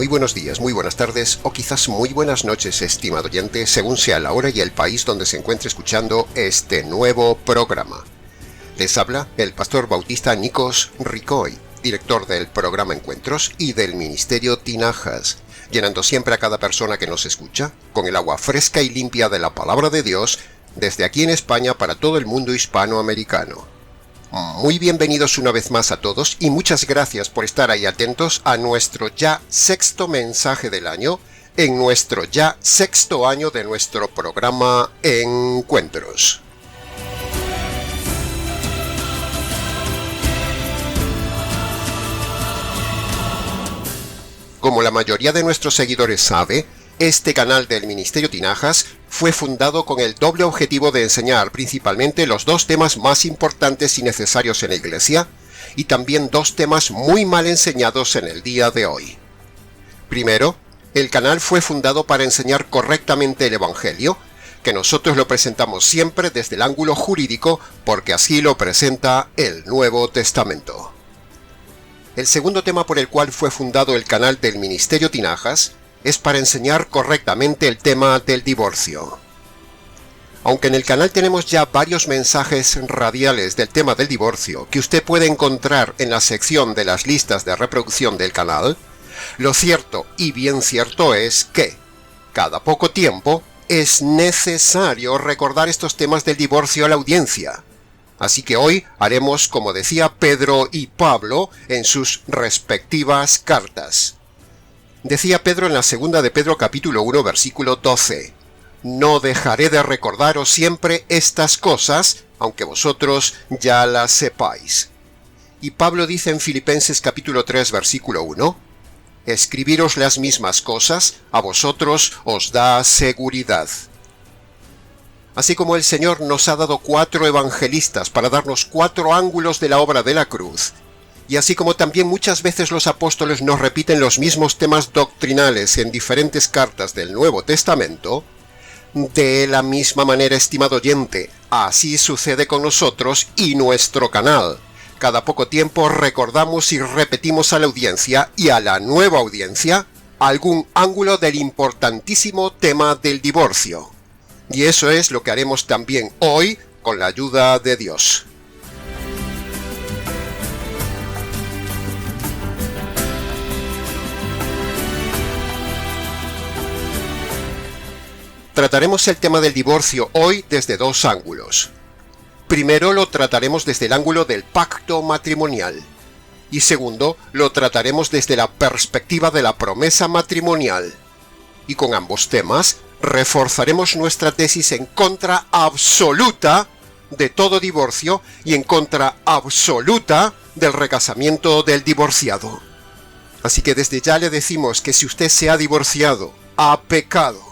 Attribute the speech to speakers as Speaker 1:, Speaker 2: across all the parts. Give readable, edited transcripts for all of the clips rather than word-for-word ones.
Speaker 1: muy buenos días, muy buenas tardes o quizás muy buenas noches, estimado oyente, según sea la hora y el país donde se encuentre escuchando este nuevo programa. Les habla el pastor bautista Nikos Ricoy, director del programa Encuentros y del Ministerio Tinajas, llenando siempre a cada persona que nos escucha con el agua fresca y limpia de la palabra de Dios desde aquí en España para todo el mundo hispanoamericano. Muy bienvenidos una vez más a todos y muchas gracias por estar ahí atentos a nuestro ya sexto mensaje del año, en nuestro ya sexto año de nuestro programa Encuentros. Como la mayoría de nuestros seguidores sabe, este canal del Ministerio Tinajas fue fundado con el doble objetivo de enseñar principalmente los dos temas más importantes y necesarios en la Iglesia, y también dos temas muy mal enseñados en el día de hoy. Primero, el canal fue fundado para enseñar correctamente el Evangelio, que nosotros lo presentamos siempre desde el ángulo jurídico, porque así lo presenta el Nuevo Testamento. El segundo tema por el cual fue fundado el canal del Ministerio Tinajas es para enseñar correctamente el tema del divorcio. Aunque en el canal tenemos ya varios mensajes radiales del tema del divorcio que usted puede encontrar en la sección de las listas de reproducción del canal, lo cierto y bien cierto es que, cada poco tiempo, es necesario recordar estos temas del divorcio a la audiencia. Así que hoy haremos como decía Pedro y Pablo en sus respectivas cartas. Decía Pedro en la segunda de Pedro capítulo 1 versículo 12, «No dejaré de recordaros siempre estas cosas, aunque vosotros ya las sepáis». Y Pablo dice en Filipenses capítulo 3 versículo 1, «Escribiros las mismas cosas, a vosotros os da seguridad». Así como el Señor nos ha dado 4 evangelistas para darnos 4 ángulos de la obra de la cruz, y así como también muchas veces los apóstoles nos repiten los mismos temas doctrinales en diferentes cartas del Nuevo Testamento, de la misma manera, estimado oyente, así sucede con nosotros y nuestro canal. Cada poco tiempo recordamos y repetimos a la audiencia y a la nueva audiencia algún ángulo del importantísimo tema del divorcio. Y eso es lo que haremos también hoy con la ayuda de Dios. Trataremos el tema del divorcio hoy desde 2 ángulos. Primero lo trataremos desde el ángulo del pacto matrimonial. Y segundo, lo trataremos desde la perspectiva de la promesa matrimonial. Y con ambos temas, reforzaremos nuestra tesis en contra absoluta de todo divorcio y en contra absoluta del recasamiento del divorciado. Así que desde ya le decimos que si usted se ha divorciado, ha pecado.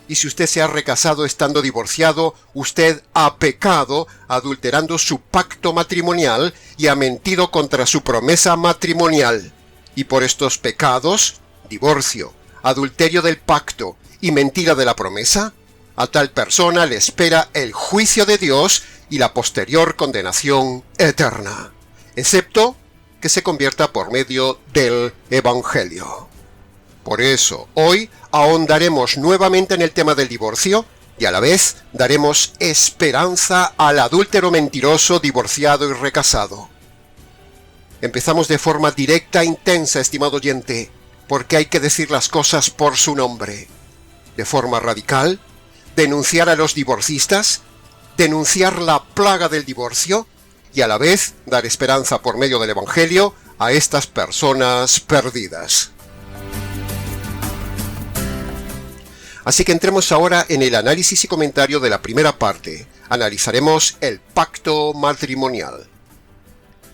Speaker 1: Y si usted se ha recasado estando divorciado, usted ha pecado adulterando su pacto matrimonial y ha mentido contra su promesa matrimonial. Y por estos pecados, divorcio, adulterio del pacto y mentira de la promesa, a tal persona le espera el juicio de Dios y la posterior condenación eterna, excepto que se convierta por medio del Evangelio. Por eso, hoy ahondaremos nuevamente en el tema del divorcio y a la vez daremos esperanza al adúltero mentiroso, divorciado y recasado. Empezamos de forma directa e intensa, estimado oyente, porque hay que decir las cosas por su nombre. De forma radical, denunciar a los divorcistas, denunciar la plaga del divorcio y a la vez dar esperanza por medio del Evangelio a estas personas perdidas. Así que entremos ahora en el análisis y comentario de la primera parte. Analizaremos el pacto matrimonial.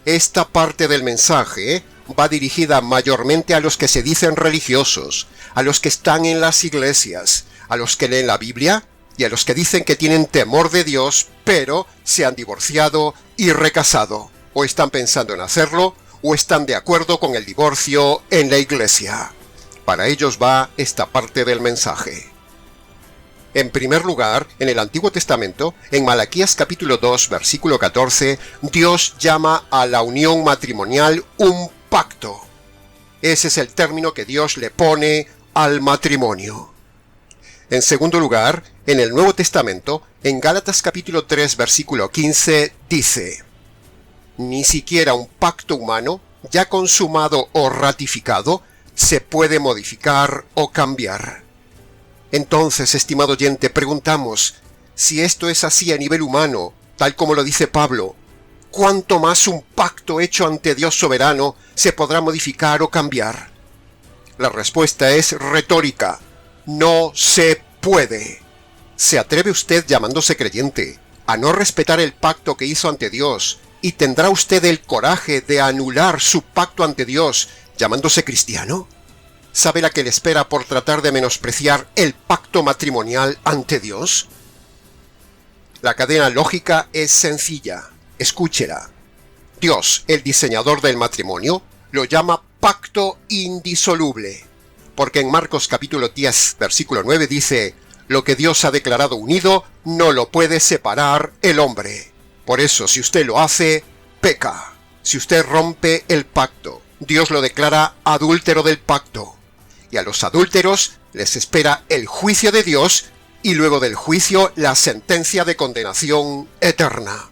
Speaker 1: Esta parte del mensaje va dirigida mayormente a los que se dicen religiosos, a los que están en las iglesias, a los que leen la Biblia y a los que dicen que tienen temor de Dios, pero se han divorciado y recasado, o están pensando en hacerlo, o están de acuerdo con el divorcio en la iglesia. Para ellos va esta parte del mensaje. En primer lugar, en el Antiguo Testamento, en Malaquías capítulo 2, versículo 14, Dios llama a la unión matrimonial un pacto. Ese es el término que Dios le pone al matrimonio. En segundo lugar, en el Nuevo Testamento, en Gálatas capítulo 3, versículo 15, dice: ni siquiera un pacto humano, ya consumado o ratificado, se puede modificar o cambiar. Entonces, estimado oyente, preguntamos, si esto es así a nivel humano, tal como lo dice Pablo, ¿cuánto más un pacto hecho ante Dios soberano se podrá modificar o cambiar? La respuesta es retórica. No se puede. ¿Se atreve usted, llamándose creyente, a no respetar el pacto que hizo ante Dios, y tendrá usted el coraje de anular su pacto ante Dios, llamándose cristiano? ¿Sabe la que le espera por tratar de menospreciar el pacto matrimonial ante Dios? La cadena lógica es sencilla. Escúchela. Dios, el diseñador del matrimonio, lo llama pacto indisoluble, porque en Marcos capítulo 10, versículo 9 dice: lo que Dios ha declarado unido, no lo puede separar el hombre. Por eso, si usted lo hace, peca. Si usted rompe el pacto, Dios lo declara adúltero del pacto. Y a los adúlteros les espera el juicio de Dios y luego del juicio la sentencia de condenación eterna.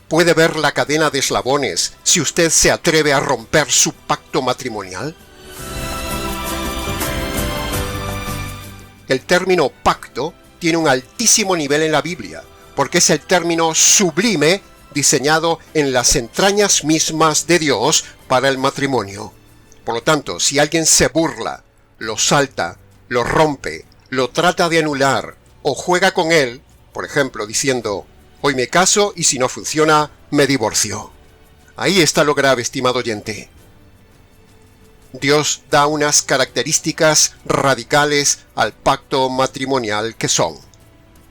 Speaker 1: ¿Puede ver la cadena de eslabones si usted se atreve a romper su pacto matrimonial? El término pacto tiene un altísimo nivel en la Biblia, porque es el término sublime diseñado en las entrañas mismas de Dios para el matrimonio. Por lo tanto, si alguien se burla, lo salta, lo rompe, lo trata de anular o juega con él, por ejemplo, diciendo: hoy me caso y si no funciona, me divorcio. Ahí está lo grave, estimado oyente. Dios da unas características radicales al pacto matrimonial que son: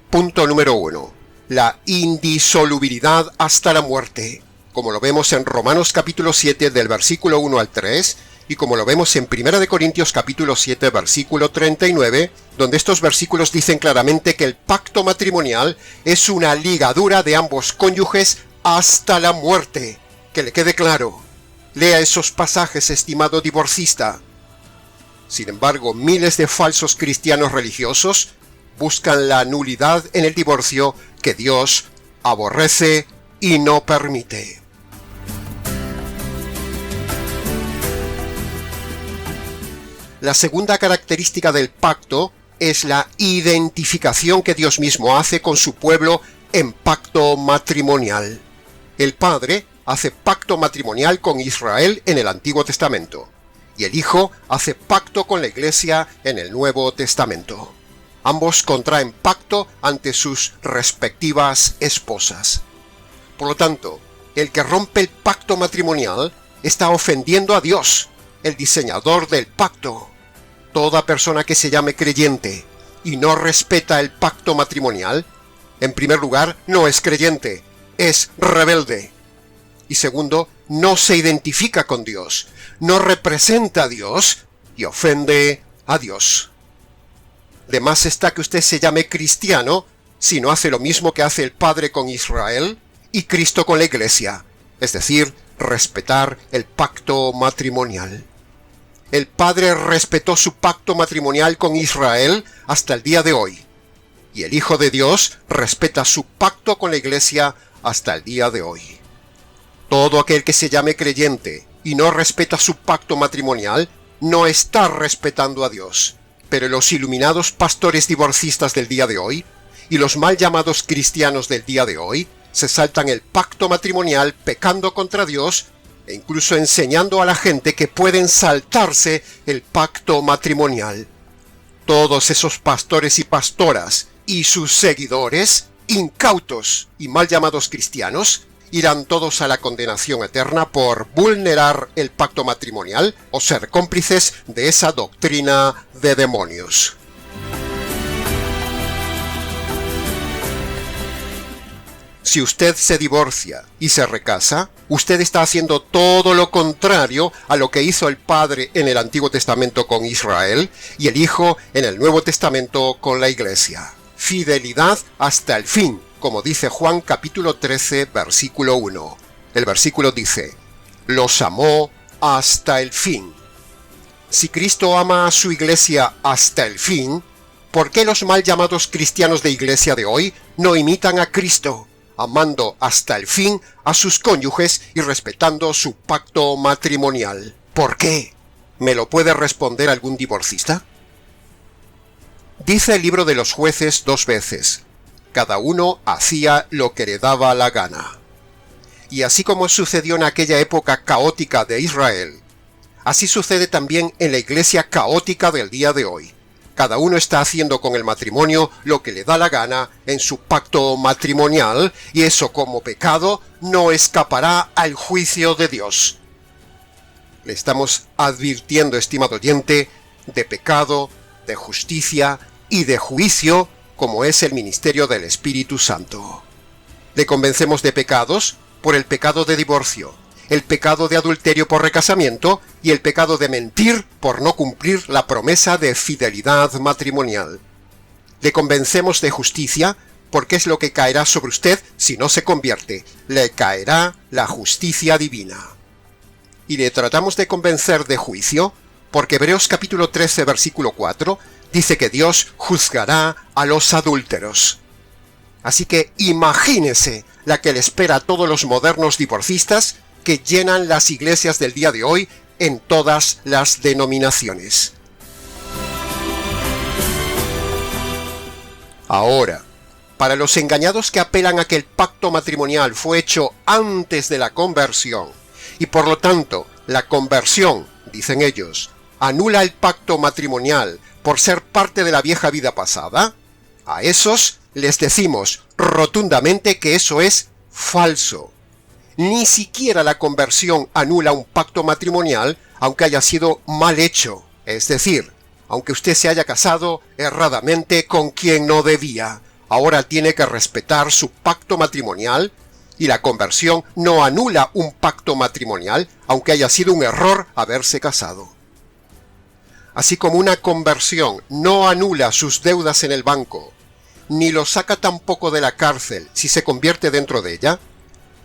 Speaker 1: punto número 1, la indisolubilidad hasta la muerte, como lo vemos en Romanos capítulo 7 del versículo 1 al 3, y como lo vemos en 1 Corintios capítulo 7 versículo 39, donde estos versículos dicen claramente que el pacto matrimonial es una ligadura de ambos cónyuges hasta la muerte. Que le quede claro. Lea esos pasajes, estimado divorcista. Sin embargo, miles de falsos cristianos religiosos buscan la nulidad en el divorcio que Dios aborrece y no permite. La segunda característica del pacto es la identificación que Dios mismo hace con su pueblo en pacto matrimonial. El Padre hace pacto matrimonial con Israel en el Antiguo Testamento, y el Hijo hace pacto con la Iglesia en el Nuevo Testamento. Ambos contraen pacto ante sus respectivas esposas. Por lo tanto, el que rompe el pacto matrimonial está ofendiendo a Dios, el diseñador del pacto. Toda persona que se llame creyente y no respeta el pacto matrimonial, en primer lugar, no es creyente, es rebelde. Y segundo, no se identifica con Dios, no representa a Dios y ofende a Dios. De más está que usted se llame cristiano si no hace lo mismo que hace el Padre con Israel y Cristo con la Iglesia, es decir, respetar el pacto matrimonial. El Padre respetó su pacto matrimonial con Israel hasta el día de hoy, y el Hijo de Dios respeta su pacto con la Iglesia hasta el día de hoy. Todo aquel que se llame creyente y no respeta su pacto matrimonial no está respetando a Dios. Pero los iluminados pastores divorcistas del día de hoy y los mal llamados cristianos del día de hoy se saltan el pacto matrimonial pecando contra Dios e incluso enseñando a la gente que pueden saltarse el pacto matrimonial. Todos esos pastores y pastoras y sus seguidores, incautos y mal llamados cristianos, irán todos a la condenación eterna por vulnerar el pacto matrimonial o ser cómplices de esa doctrina de demonios. Si usted se divorcia y se recasa, usted está haciendo todo lo contrario a lo que hizo el Padre en el Antiguo Testamento con Israel y el Hijo en el Nuevo Testamento con la Iglesia. Fidelidad hasta el fin, como dice Juan capítulo 13, versículo 1. El versículo dice: los amó hasta el fin. Si Cristo ama a su iglesia hasta el fin, ¿por qué los mal llamados cristianos de iglesia de hoy no imitan a Cristo, amando hasta el fin a sus cónyuges y respetando su pacto matrimonial? ¿Por qué? ¿Me lo puede responder algún divorcista? Dice el libro de los Jueces 2 veces: cada uno hacía lo que le daba la gana. Y así como sucedió en aquella época caótica de Israel, así sucede también en la iglesia caótica del día de hoy. Cada uno está haciendo con el matrimonio lo que le da la gana en su pacto matrimonial, y eso, como pecado, no escapará al juicio de Dios. Le estamos advirtiendo, estimado oyente, de pecado, de justicia y de juicio, como es el ministerio del Espíritu Santo. Le convencemos de pecados por el pecado de divorcio, el pecado de adulterio por recasamiento y el pecado de mentir por no cumplir la promesa de fidelidad matrimonial. Le convencemos de justicia porque es lo que caerá sobre usted si no se convierte. Le caerá la justicia divina. Y le tratamos de convencer de juicio porque Hebreos capítulo 13 versículo 4 dice que Dios juzgará a los adúlteros. Así que imagínese la que le espera a todos los modernos divorcistas que llenan las iglesias del día de hoy en todas las denominaciones. Ahora, para los engañados que apelan a que el pacto matrimonial fue hecho antes de la conversión, y por lo tanto la conversión, dicen ellos, anula el pacto matrimonial por ser parte de la vieja vida pasada, a esos les decimos rotundamente que eso es falso. Ni siquiera la conversión anula un pacto matrimonial, aunque haya sido mal hecho, es decir, aunque usted se haya casado erradamente con quien no debía. Ahora tiene que respetar su pacto matrimonial, y la conversión no anula un pacto matrimonial, aunque haya sido un error haberse casado. Así como una conversión no anula sus deudas en el banco, ni lo saca tampoco de la cárcel si se convierte dentro de ella,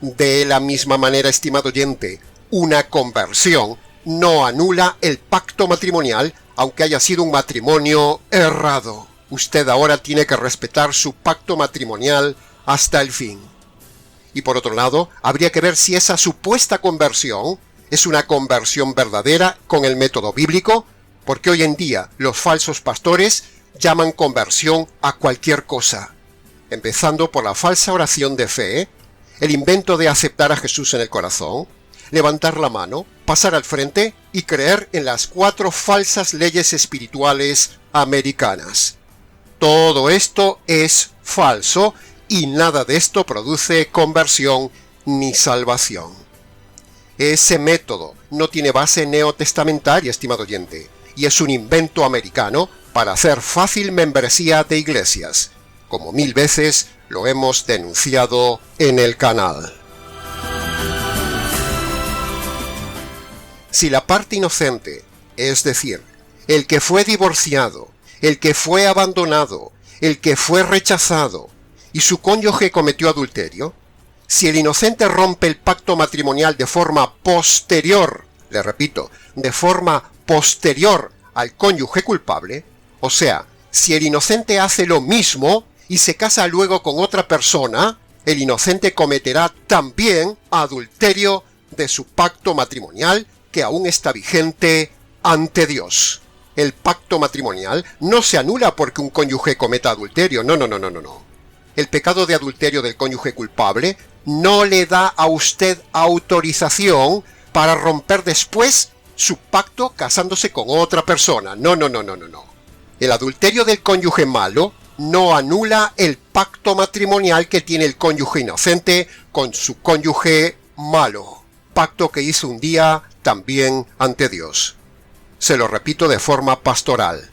Speaker 1: de la misma manera, estimado oyente, una conversión no anula el pacto matrimonial, aunque haya sido un matrimonio errado. Usted ahora tiene que respetar su pacto matrimonial hasta el fin. Y por otro lado, habría que ver si esa supuesta conversión es una conversión verdadera con el método bíblico, porque hoy en día los falsos pastores llaman conversión a cualquier cosa, empezando por la falsa oración de fe, el invento de aceptar a Jesús en el corazón, levantar la mano, pasar al frente y creer en las 4 falsas leyes espirituales americanas. Todo esto es falso y nada de esto produce conversión ni salvación. Ese método no tiene base neotestamentaria, estimado oyente, y es un invento americano para hacer fácil membresía de iglesias, como 1000 veces lo hemos denunciado en el canal. Si la parte inocente, es decir, el que fue divorciado, el que fue abandonado, el que fue rechazado, y su cónyuge cometió adulterio, si el inocente rompe el pacto matrimonial de forma posterior, le repito, de forma posterior al cónyuge culpable, o sea, si el inocente hace lo mismo y se casa luego con otra persona, el inocente cometerá también adulterio de su pacto matrimonial que aún está vigente ante Dios. El pacto matrimonial no se anula porque un cónyuge cometa adulterio, no. El pecado de adulterio del cónyuge culpable no le da a usted autorización para romper después su pacto casándose con otra persona, no. El adulterio del cónyuge malo no anula el pacto matrimonial que tiene el cónyuge inocente con su cónyuge malo, pacto que hizo un día también ante Dios. Se lo repito de forma pastoral.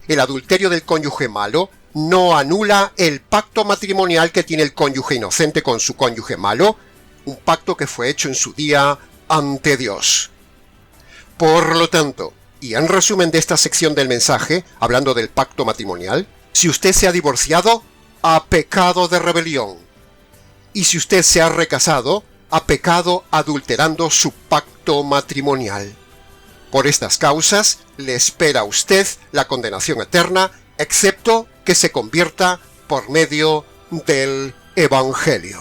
Speaker 1: El adulterio del cónyuge malo no anula el pacto matrimonial que tiene el cónyuge inocente con su cónyuge malo, un pacto que fue hecho en su día ante Dios. Por lo tanto, y en resumen de esta sección del mensaje, hablando del pacto matrimonial, si usted se ha divorciado, ha pecado de rebelión. Y si usted se ha recasado, ha pecado adulterando su pacto matrimonial. Por estas causas le espera a usted la condenación eterna, excepto que se convierta por medio del Evangelio.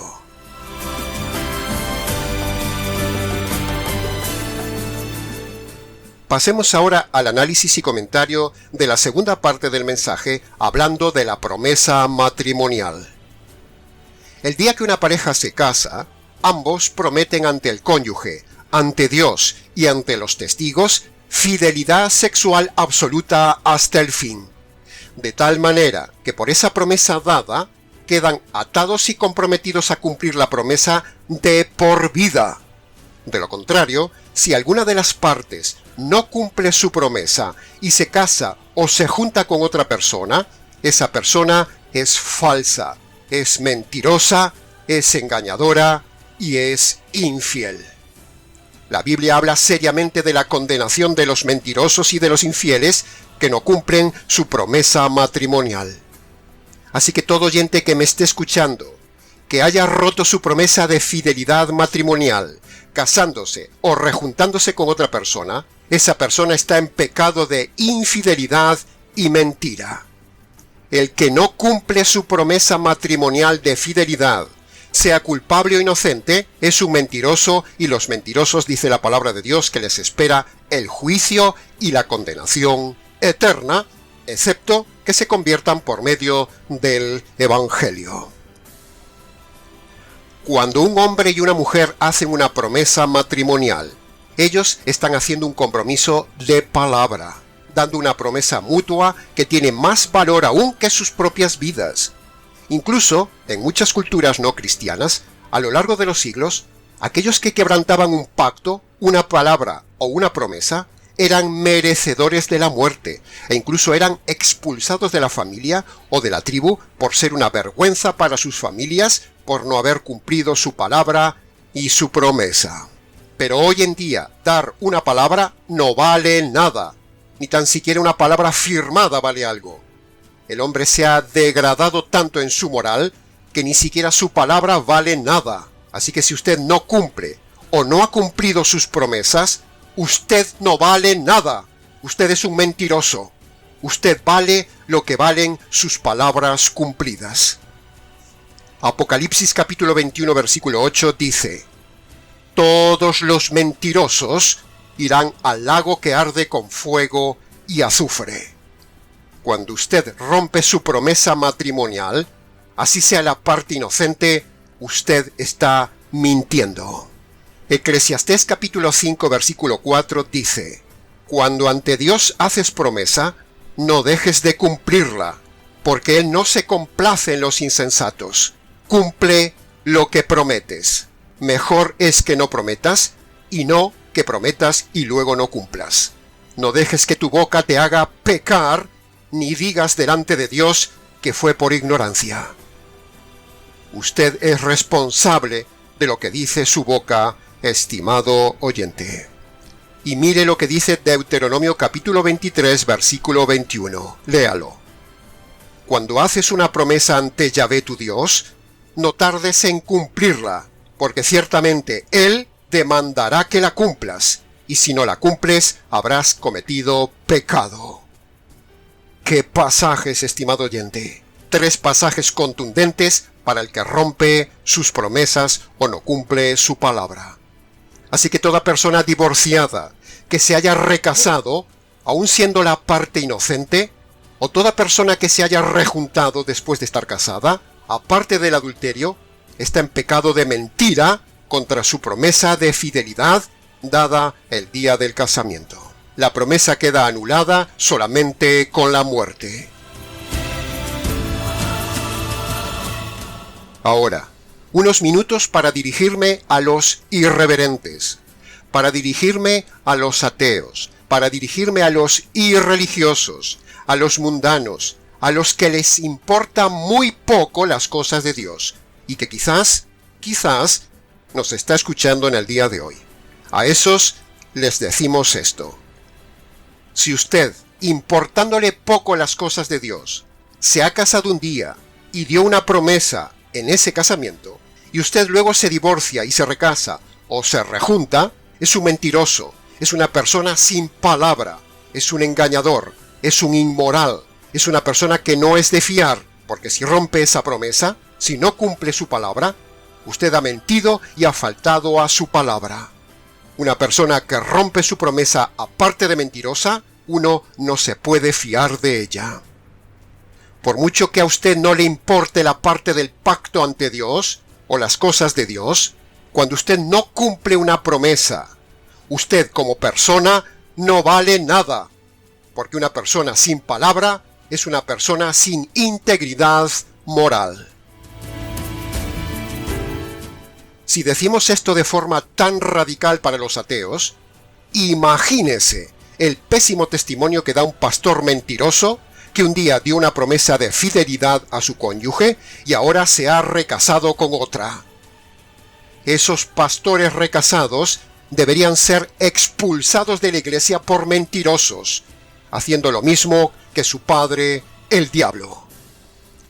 Speaker 1: Pasemos ahora al análisis y comentario de la segunda parte del mensaje, hablando de la promesa matrimonial. El día que una pareja se casa, ambos prometen ante el cónyuge, ante Dios y ante los testigos, fidelidad sexual absoluta hasta el fin, de tal manera que por esa promesa dada quedan atados y comprometidos a cumplir la promesa de por vida. De lo contrario, si alguna de las partes no cumple su promesa y se casa o se junta con otra persona, esa persona es falsa, es mentirosa, es engañadora y es infiel. La Biblia habla seriamente de la condenación de los mentirosos y de los infieles que no cumplen su promesa matrimonial. Así que todo oyente que me esté escuchando, que haya roto su promesa de fidelidad matrimonial, casándose o rejuntándose con otra persona, esa persona está en pecado de infidelidad y mentira. El que no cumple su promesa matrimonial de fidelidad, sea culpable o inocente, es un mentiroso, y los mentirosos, dice la palabra de Dios, que les espera el juicio y la condenación eterna, excepto que se conviertan por medio del Evangelio. Cuando un hombre y una mujer hacen una promesa matrimonial, ellos están haciendo un compromiso de palabra, dando una promesa mutua que tiene más valor aún que sus propias vidas. Incluso, en muchas culturas no cristianas, a lo largo de los siglos, aquellos que quebrantaban un pacto, una palabra o una promesa, eran merecedores de la muerte, e incluso eran expulsados de la familia o de la tribu por ser una vergüenza para sus familias, por no haber cumplido su palabra y su promesa. Pero hoy en día, dar una palabra no vale nada, ni tan siquiera una palabra firmada vale algo. El hombre se ha degradado tanto en su moral que ni siquiera su palabra vale nada. Así que si usted no cumple o no ha cumplido sus promesas, usted no vale nada. Usted es un mentiroso. Usted vale lo que valen sus palabras cumplidas. Apocalipsis capítulo 21 versículo 8 dice: todos los mentirosos irán al lago que arde con fuego y azufre. Cuando usted rompe su promesa matrimonial, así sea la parte inocente, usted está mintiendo. Eclesiastés capítulo 5 versículo 4 dice: cuando ante Dios haces promesa, no dejes de cumplirla, porque Él no se complace en los insensatos. Cumple lo que prometes. Mejor es que no prometas, y no que prometas y luego no cumplas. No dejes que tu boca te haga pecar, ni digas delante de Dios que fue por ignorancia. Usted es responsable de lo que dice su boca, estimado oyente. Y mire lo que dice Deuteronomio capítulo 23, versículo 21. Léalo. Cuando haces una promesa ante Yahvé tu Dios, no tardes en cumplirla, porque ciertamente Él demandará que la cumplas, y si no la cumples, habrás cometido pecado. ¡Qué pasajes, estimado oyente! 3 pasajes contundentes para el que rompe sus promesas o no cumple su palabra. Así que toda persona divorciada que se haya recasado, aun siendo la parte inocente, o toda persona que se haya rejuntado después de estar casada, aparte del adulterio, está en pecado de mentira contra su promesa de fidelidad dada el día del casamiento. La promesa queda anulada solamente con la muerte. Ahora, unos minutos para dirigirme a los irreverentes, para dirigirme a los ateos, para dirigirme a los irreligiosos, a los mundanos, a los que les importa muy poco las cosas de Dios, y que quizás nos está escuchando en el día de hoy. A esos les decimos esto: si usted, importándole poco las cosas de Dios, se ha casado un día y dio una promesa en ese casamiento, y usted luego se divorcia y se recasa o se rejunta, es un mentiroso, es una persona sin palabra, es un engañador, es un inmoral, es una persona que no es de fiar, porque si rompe esa promesa, si no cumple su palabra, usted ha mentido y ha faltado a su palabra. Una persona que rompe su promesa aparte de mentirosa, uno no se puede fiar de ella. Por mucho que a usted no le importe la parte del pacto ante Dios o las cosas de Dios, cuando usted no cumple una promesa, usted como persona no vale nada, porque una persona sin palabra es una persona sin integridad moral. Si decimos esto de forma tan radical para los ateos, imagínese el pésimo testimonio que da un pastor mentiroso que un día dio una promesa de fidelidad a su cónyuge y ahora se ha recasado con otra. Esos pastores recasados deberían ser expulsados de la iglesia por mentirosos, haciendo lo mismo que su padre, el diablo.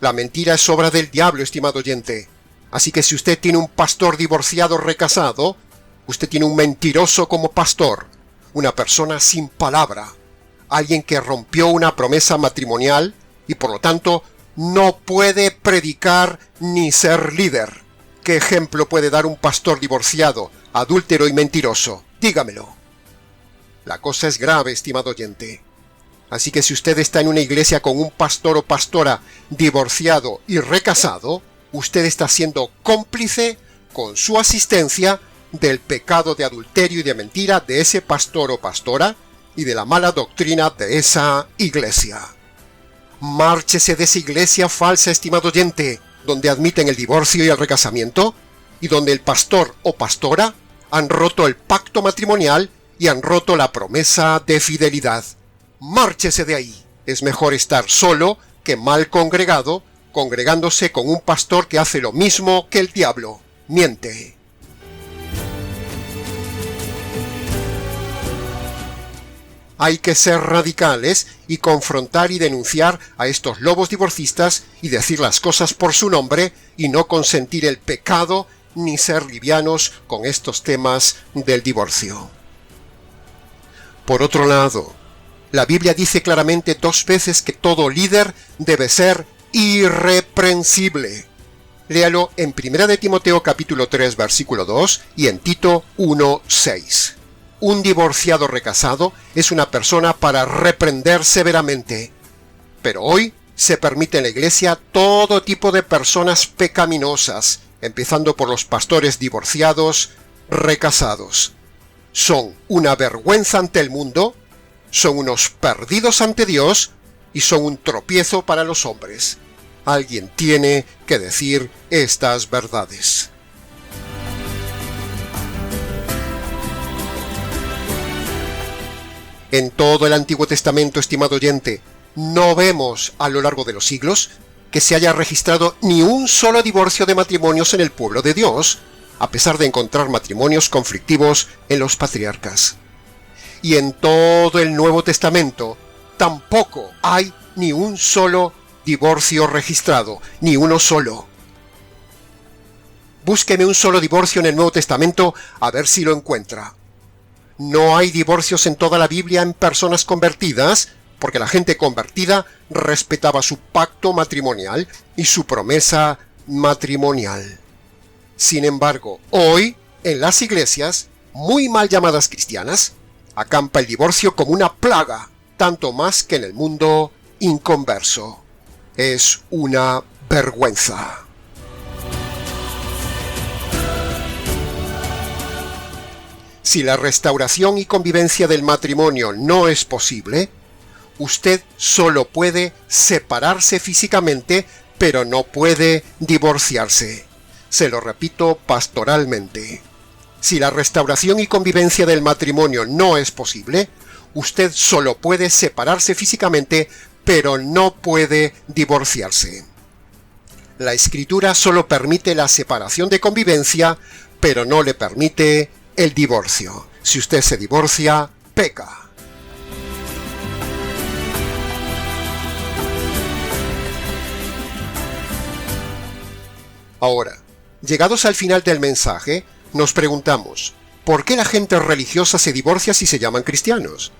Speaker 1: La mentira es obra del diablo, estimado oyente. Así que si usted tiene un pastor divorciado recasado, usted tiene un mentiroso como pastor, una persona sin palabra, alguien que rompió una promesa matrimonial y por lo tanto no puede predicar ni ser líder. ¿Qué ejemplo puede dar un pastor divorciado, adúltero y mentiroso? Dígamelo. La cosa es grave, estimado oyente. Así que si usted está en una iglesia con un pastor o pastora divorciado y recasado, usted está siendo cómplice con su asistencia del pecado de adulterio y de mentira de ese pastor o pastora y de la mala doctrina de esa iglesia. Márchese de esa iglesia falsa, estimado oyente, donde admiten el divorcio y el recasamiento, y donde el pastor o pastora han roto el pacto matrimonial y han roto la promesa de fidelidad. Márchese de ahí. Es mejor estar solo que mal congregado, congregándose con un pastor que hace lo mismo que el diablo. Miente. Hay que ser radicales y confrontar y denunciar a estos lobos divorcistas y decir las cosas por su nombre y no consentir el pecado ni ser livianos con estos temas del divorcio. Por otro lado, la Biblia dice claramente 2 veces que todo líder debe ser irreprensible. Léalo en 1 de Timoteo capítulo 3 versículo 2 y en Tito 1:6. Un divorciado recasado es una persona para reprender severamente. Pero hoy se permite en la iglesia todo tipo de personas pecaminosas, empezando por los pastores divorciados, recasados. Son una vergüenza ante el mundo, son unos perdidos ante Dios y son un tropiezo para los hombres. Alguien tiene que decir estas verdades. En todo el Antiguo Testamento, estimado oyente, no vemos a lo largo de los siglos que se haya registrado ni un solo divorcio de matrimonios en el pueblo de Dios, a pesar de encontrar matrimonios conflictivos en los patriarcas. Y en todo el Nuevo Testamento tampoco hay ni un solo divorcio registrado, ni uno solo. Búsqueme un solo divorcio en el Nuevo Testamento a ver si lo encuentra. No hay divorcios en toda la Biblia en personas convertidas, porque la gente convertida respetaba su pacto matrimonial y su promesa matrimonial. Sin embargo, hoy, en las iglesias, muy mal llamadas cristianas, acampa el divorcio como una plaga, tanto más que en el mundo inconverso. Es una vergüenza. Si la restauración y convivencia del matrimonio no es posible, usted solo puede separarse físicamente, pero no puede divorciarse. Se lo repito pastoralmente. Si la restauración y convivencia del matrimonio no es posible, usted solo puede separarse físicamente, pero no puede divorciarse. La Escritura solo permite la separación de convivencia, pero no le permite el divorcio. Si usted se divorcia, peca. Ahora, llegados al final del mensaje, nos preguntamos, ¿Por qué la gente religiosa se divorcia si se llaman cristianos?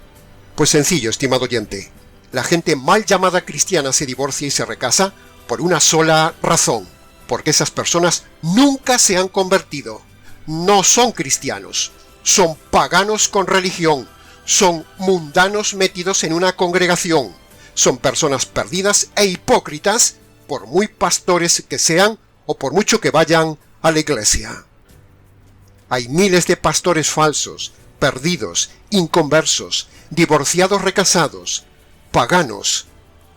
Speaker 1: Pues sencillo, estimado oyente. La gente mal llamada cristiana se divorcia y se recasa por una sola razón, porque esas personas nunca se han convertido. No son cristianos, son paganos con religión, son mundanos metidos en una congregación, son personas perdidas e hipócritas, por muy pastores que sean o por mucho que vayan a la iglesia. Hay miles de pastores falsos, perdidos, inconversos, divorciados recasados, paganos,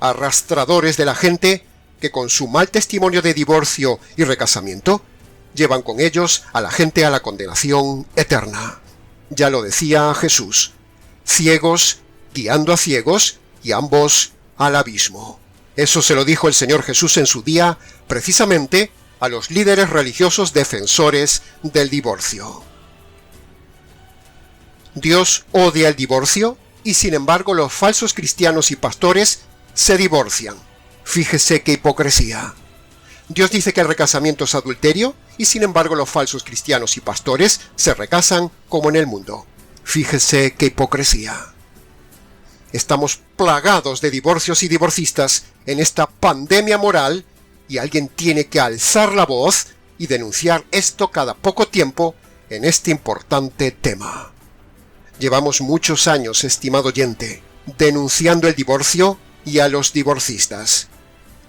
Speaker 1: arrastradores de la gente que con su mal testimonio de divorcio y recasamiento llevan con ellos a la gente a la condenación eterna. Ya lo decía Jesús, ciegos guiando a ciegos y ambos al abismo. Eso se lo dijo el Señor Jesús en su día, precisamente a los líderes religiosos defensores del divorcio. Dios odia el divorcio y sin embargo los falsos cristianos y pastores se divorcian. Fíjese qué hipocresía. Dios dice que el recasamiento es adulterio y sin embargo los falsos cristianos y pastores se recasan como en el mundo. Fíjese qué hipocresía. Estamos plagados de divorcios y divorcistas en esta pandemia moral y alguien tiene que alzar la voz y denunciar esto cada poco tiempo en este importante tema. Llevamos muchos años, estimado oyente, denunciando el divorcio y a los divorcistas.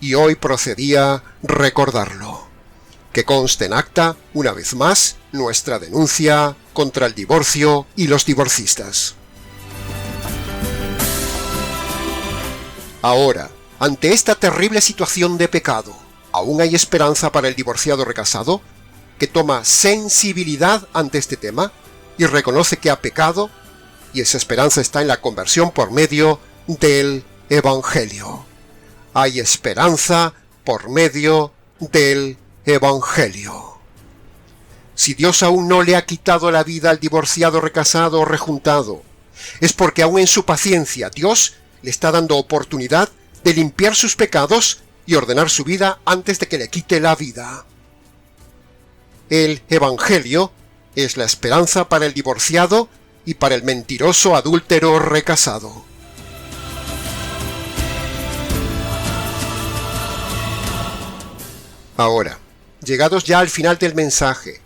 Speaker 1: Y hoy procedía recordarlo. Que conste en acta, una vez más, nuestra denuncia contra el divorcio y los divorcistas. Ahora, ante esta terrible situación de pecado, ¿aún hay esperanza para el divorciado recasado, que toma sensibilidad ante este tema y reconoce que ha pecado? Y esa esperanza está en la conversión por medio del Evangelio. Hay esperanza por medio del Evangelio. Si Dios aún no le ha quitado la vida al divorciado, recasado o rejuntado, es porque aún en su paciencia Dios le está dando oportunidad de limpiar sus pecados y ordenar su vida antes de que le quite la vida. El Evangelio es la esperanza para el divorciado y para el mentiroso adúltero recasado. Ahora, llegados ya al final del mensaje,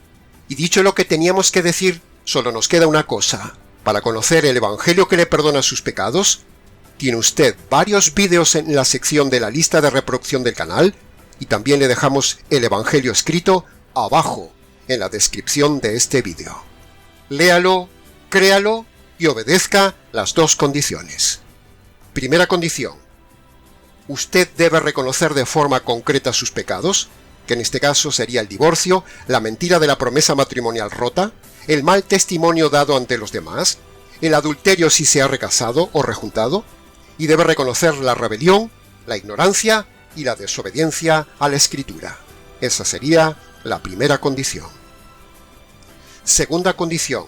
Speaker 1: y dicho lo que teníamos que decir, solo nos queda una cosa. Para conocer el Evangelio que le perdona sus pecados, tiene usted varios vídeos en la sección de la lista de reproducción del canal, y también le dejamos el Evangelio escrito abajo, en la descripción de este vídeo. Léalo, créalo y obedezca las dos condiciones. Primera condición. Usted debe reconocer de forma concreta sus pecados, que en este caso sería el divorcio, la mentira de la promesa matrimonial rota, el mal testimonio dado ante los demás, el adulterio si se ha recasado o rejuntado, y debe reconocer la rebelión, la ignorancia y la desobediencia a la Escritura. Esa sería la primera condición. Segunda condición.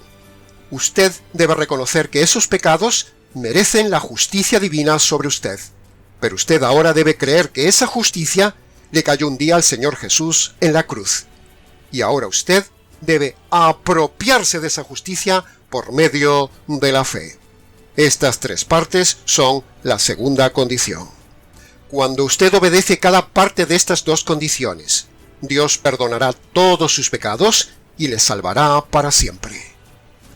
Speaker 1: Usted debe reconocer que esos pecados merecen la justicia divina sobre usted, pero usted ahora debe creer que esa justicia le cayó un día al Señor Jesús en la cruz, y ahora usted debe apropiarse de esa justicia por medio de la fe. Estas tres partes son la segunda condición. Cuando usted obedece cada parte de estas dos condiciones, Dios perdonará todos sus pecados y le salvará para siempre.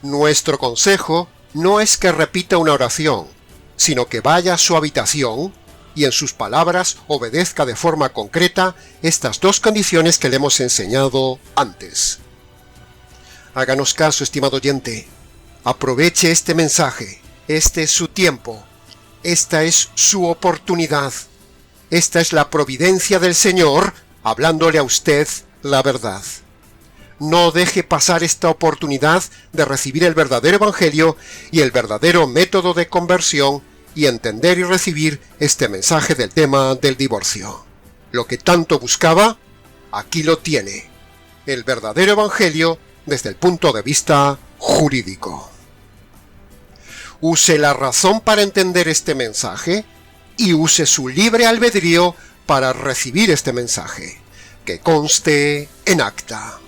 Speaker 1: Nuestro consejo no es que repita una oración, sino que vaya a su habitación y en sus palabras obedezca de forma concreta estas dos condiciones que le hemos enseñado antes. Háganos caso, estimado oyente. Aproveche este mensaje. Este es su tiempo. Esta es su oportunidad. Esta es la providencia del Señor hablándole a usted la verdad. No deje pasar esta oportunidad de recibir el verdadero Evangelio y el verdadero método de conversión y entender y recibir este mensaje del tema del divorcio. Lo que tanto buscaba, aquí lo tiene. El verdadero Evangelio desde el punto de vista jurídico. Use la razón para entender este mensaje y use su libre albedrío para recibir este mensaje. Que conste en acta.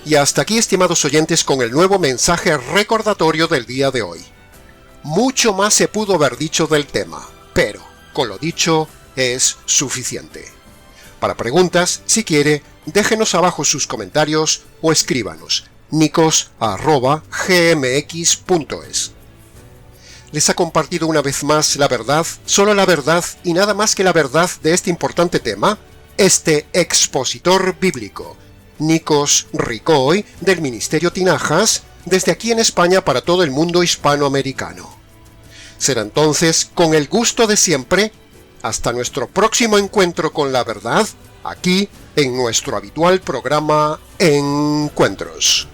Speaker 1: Y hasta aquí, estimados oyentes, con el nuevo mensaje recordatorio del día de hoy. Mucho más se pudo haber dicho del tema, pero con lo dicho es suficiente. Para preguntas, si quiere, déjenos abajo sus comentarios o escríbanos nicos@gmx.es. Les ha compartido una vez más la verdad, solo la verdad y nada más que la verdad de este importante tema, este expositor bíblico, Nikos Ricoy, del Ministerio Tinajas, desde aquí en España para todo el mundo hispanoamericano. Será entonces, con el gusto de siempre, hasta nuestro próximo encuentro con la verdad, aquí en nuestro habitual programa Encuentros.